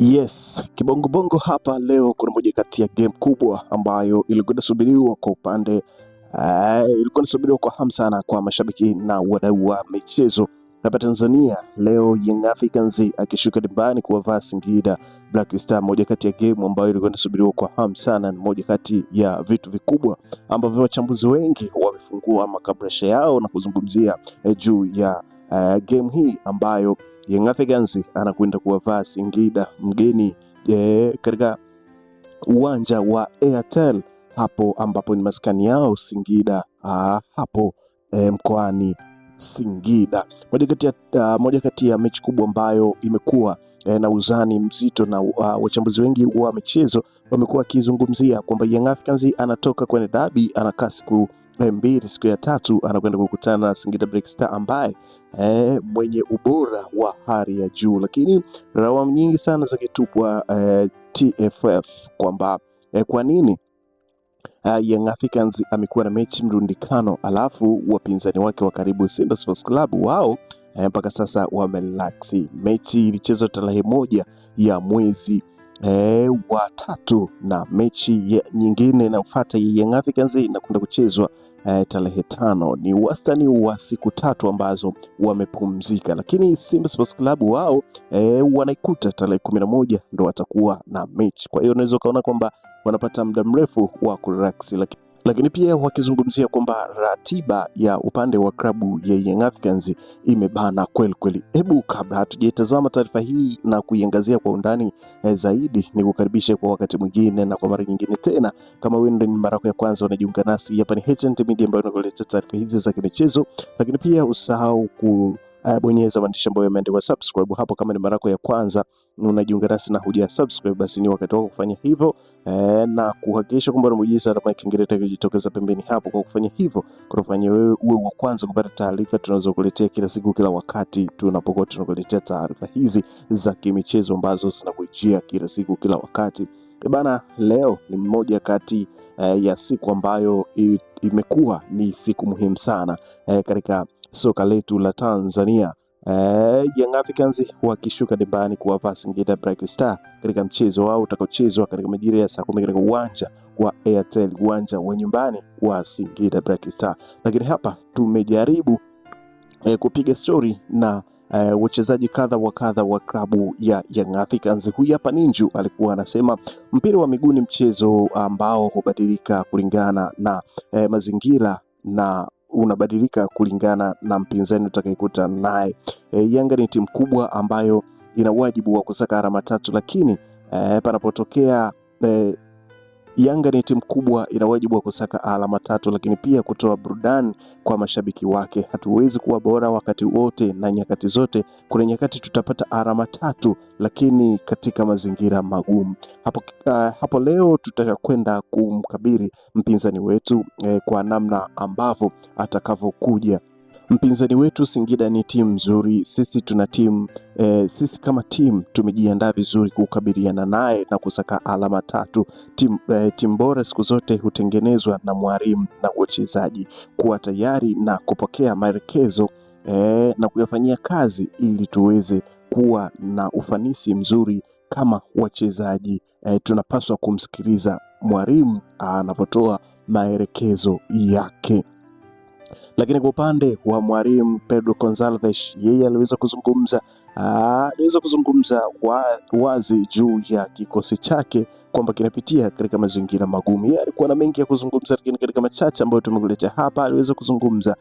Yes, kibongo bongo hapa leo kuna moja kati ya game kubwa ambayo ilikuwa inasubiriwa kwa upande ilikuwa inasubiriwa kwa hamu sana kwa mashabiki na wadau wa michezo hapa Tanzania. Leo Young Africans akishuka dimbani kuwavaa Singida Black Star, moja kati ya game ambayo ilikuwa inasubiriwa kwa hamu sana, moja kati ya vitu vikubwa ambavyo wachambuzi wengi wamefungua makabrasha yao na kuzungumzia juu ya game hii ambayo Young Africans anakwenda kuwavaa Singida mgeni katika uwanja wa Airtel hapo ambapo ni maskani yao Singida hapo mkoani Singida. Moja kati ya mechi kubwa ambayo imekuwa na uzani mzito na wachambuzi wengi wa michezo wamekuwa wakizungumzia kwamba Young Africans anatoka kwenye dabi, anakaa siku mbili, siku ya tatu anakwenda kukutana na Singida Black Star ambaye mwenye ubora wa hali ya juu, lakini lawama nyingi sana zikitupwa TFF kwamba kwa nini Young Africans amekuwa na mechi mrundikano alafu wapinzani wake wa karibu Simba Sports Club wao mpaka sasa wamerelax. Mechi ilichezwa tarehe 1 ya mwezi wa 3 na mechi nyingine inayofuata ya Young Africans inakwenda kuchezwa tarehe 5. Ni wastani wa siku 3 ambazo wamepumzika, lakini Simba Sports Club wao wanaikuta tarehe 11 ndo watakuwa na mechi. Kwa hiyo unaweza kuona kwamba wanapata muda mrefu wa kurelax, lakini pia wakizungumzia kwamba ratiba ya upande wa klabu ya Young Africans imebana kweli kweli. Hebu kabla hatujaitazama taarifa hii na kuiangazia kwa undani zaidi, ni kukaribisha kwa wakati mwingine na kwa mara nyingine tena. Kama wewe ndio mara yako ya kwanza unajiunga nasi, hapa ni HNT Media ambayo inakuletea taarifa hizi za kimichezo, lakini pia usahau bonyeza maandishi ambayo yameandikwa subscribe hapo kama ni mara yako ya kwanza unajiunga nasi na huja subscribe, basi ni wakati wako kufanya hivyo na kuhakikisha kwamba unabonyeza alama ya kengele itakayojitokeza pembeni hapo. Kwa kufanya hivyo kutafanya wewe uwe wa kwanza kupata taarifa tunazokuletea kila siku, kila wakati tunapokuwa tunakuletea taarifa hizi za kimichezo ambazo zinakujia kila siku, kila wakati. Bana, leo ni mmoja kati ya siku ambayo imekuwa ni siku muhimu sana katika soka letu la Tanzania. Young Africans wakishuka dimbani kuwavaa Singida Black Star katika mchezo wao utakaochezwa katika majira ya saa 10 katika uwanja wa Airtel, uwanja wa nyumbani wa Singida Black Star. Lakini hapa tumejaribu kupiga story na wachezaji kadha wa kadha wa klabu ya Young Africans. Huyu hapa Ninju alikuwa anasema mpira wa miguu ni mchezo ambao hubadilika kulingana na mazingira na unabadilika kulingana na mpinzani utakayekutana naye. Yanga ni timu kubwa ambayo ina wajibu wa kusaka alama 3, lakini panapotokea Yanga ni timu kubwa ina wajibu wa kusaka alama 3, lakini pia kutoa burudani kwa mashabiki wake. Hatuwezi kuwa bora wakati wote na nyakati zote. Kuna nyakati tutapata alama 3, lakini katika mazingira magumu. Hapo leo tutakwenda kumkabiri mpinzani wetu kwa namna ambavyo atakavyokuja. Mpinzani wetu Singida ni timu nzuri. Sisi tuna timu sisi kama timu tumejiandaa vizuri kukabiliana naye na kusaka alama 3. Timu bora siku zote hutengenezwa na mwalimu na wachezaji. Kuwa tayari na kupokea maelekezo na kuyafanyia kazi ili tuweze kuwa na ufanisi mzuri kama wachezaji. Tunapaswa kumsikiliza mwalimu anapotoa maelekezo yake. Lakini kwa upande wa mwalimu Pedro Gonçalves, yeye aliweza kuzungumza wazi juu ya kikosi chake kwamba kinapitia katika mazingira magumu. Yeye alikuwa na mengi ya kuzungumza, lakini katika machache ambayo tumekuletea hapa aliweza kuzungumza.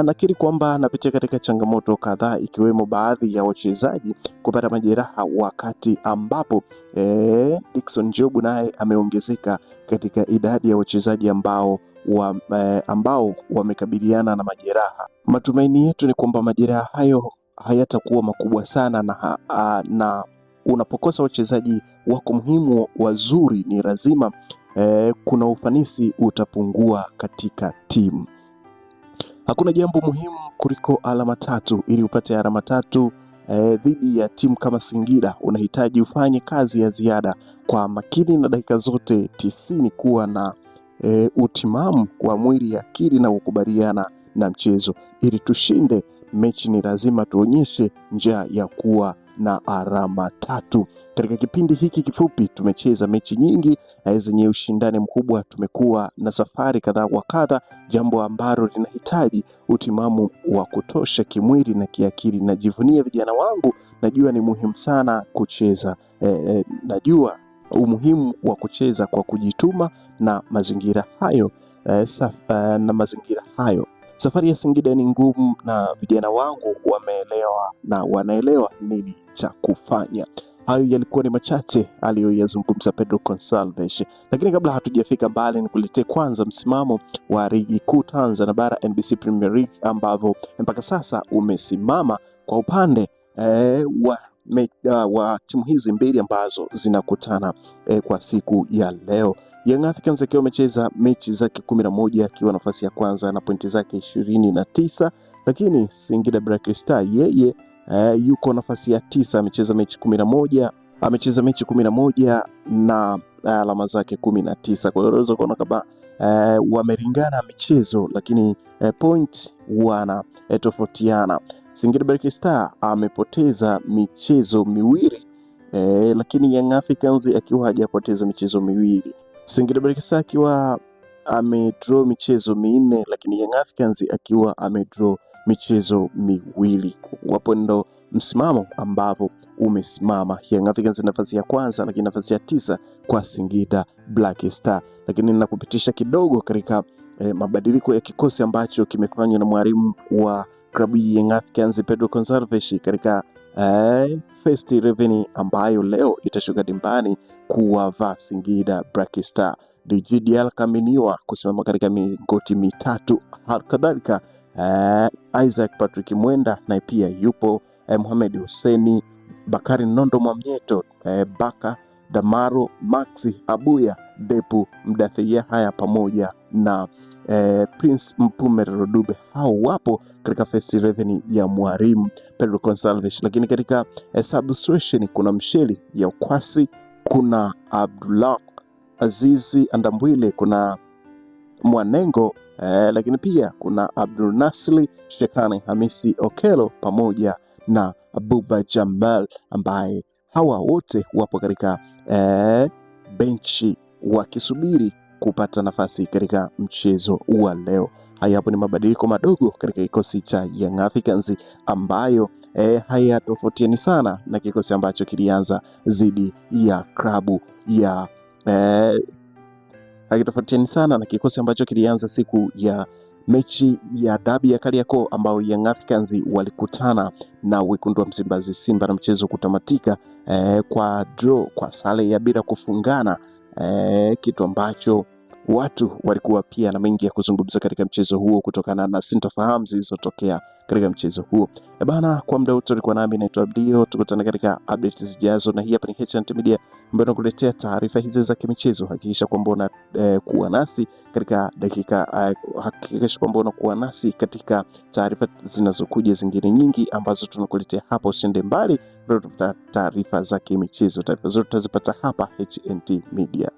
Nakiri kwamba anapitia katika changamoto kadhaa, ikiwemo baadhi ya wachezaji kupata majeraha, wakati ambapo Dickson Job naye ameongezeka katika idadi ya wachezaji ambao wamekabiliana na majeraha. Matumaini yetu ni kwamba majeraha hayo hayatakuwa makubwa sana na unapokosa wachezaji wako muhimu wazuri, ni lazima kuna ufanisi utapungua katika timu. Hakuna jambo muhimu kuliko alama 3. Ili upate alama 3 dhidi ya timu kama Singida unahitaji ufanye kazi ya ziada kwa makini na dakika zote 90 kuwa na utimamu wa mwili, akili na kukubaliana na mchezo. Ili tushinde mechi ni lazima tuonyeshe njia ya kuwa na alama 3. Katika kipindi hiki kifupi tumecheza mechi nyingi zenye ushindani mkubwa. Tumekuwa na safari kadha wa kadha, jambo ambalo linahitaji utimamu wa kutosha kimwili na kiakili. Najivunia vijana wangu, najua ni muhimu sana kucheza. Najua umuhimu wa kucheza kwa kujituma na mazingira hayo. Safari ya Singida ni ngumu na vijana wangu wameelewa na wanaelewa nini cha kufanya. Hayo yalikuwa ni machache aliyoyazungumza Pedro Gonçalves, lakini kabla hatujafika mbali, nikuletee kwanza msimamo wa ligi kuu Tanzania bara NBC Premier League, ambavyo mpaka sasa umesimama kwa upande wa timu hizi mbili ambazo zinakutana kwa siku ya leo. Young Africans akiwa amecheza mechi zake 11 akiwa nafasi ya kwanza na pointi zake 29, lakini Singida Black Star yeye yuko nafasi ya 9, amecheza mechi 11 na alama zake 19. Kwa hiyo unaweza kuona kama wameringana michezo, lakini point wana tofautiana. Singida Black Star amepoteza michezo miwili, lakini Young Africans akiwa hajapoteza michezo miwili. Singida Black Star akiwa amedraw michezo minne, lakini Young Africans akiwa amedraw michezo miwili. Wapo ndo msimamo ambavyo umesimama. Young Africans nafasi ya kwanza, lakini nafasi ya 9 kwa Singida Black Star. Lakini ninakupitisha kidogo katika mabadiliko ya kikosi ambacho kimefanywa na mwalimu wa klabu ya Young Africans Pedro Gonçalves katika First 11 ambayo leo itashuka dimbani kuwavaa Singida Black Star. Djigui Diarra kaminiwa kusimama katika mingoti mitatu. Halikadhalika Isaac Patrick Mwenda na pia yupo Mohamed Hussein, Bakari Nondo Mwamnyeto, Baka Damaro, Maxi Abuya, Depu Mdathia haya pamoja na Prince Mpumelelo Dube. Hao wapo katika First 11 ya mwalimu Pedro Gonçalves. Lakini katika substitution kuna Msheli ya Ukwasi, kuna Abdullah Azizi Andambwile, kuna Mwanengo, lakini pia kuna Abdul Nasri Shekani, Hamisi Okelo pamoja na Abuba Jamal, ambaye hawa wote wapo katika benchi wakisubiri kupata nafasi katika mchezo wa leo. Haya hapo ni mabadiliko madogo katika kikosi cha Young Africans ambayo hayatofautiani sana na kikosi ambacho kilianza dhidi ya klabu ya hakitofautiani sana na kikosi ambacho kilianza siku ya mechi ya dabi ya Kariakoo ambao Young Africans walikutana na wekundu wa Msimbazi Simba na mchezo kutamatika kwa draw, kwa sare ya bila kufungana, kitu ambacho watu walikuwa pia na mengi ya kuzungumza katika mchezo huo kutokana na sintofahamu zilizotokea katika mchezo huo. Bana, kwa muda wote ulikuwa nami naitwa Abdio, tukutane katika updates zijazo, na hii hapa ni HNT Media ambayo nakuletea taarifa hizi za kimichezo. Hakikisha kwamba unakuwa nasi katika hakikisha kwamba unakuwa nasi katika taarifa zinazokuja zingine nyingi ambazo tunakuletea hapa. Usiende mbali, taarifa za kimichezo. Taarifa zote utazipata hapa HNT Media.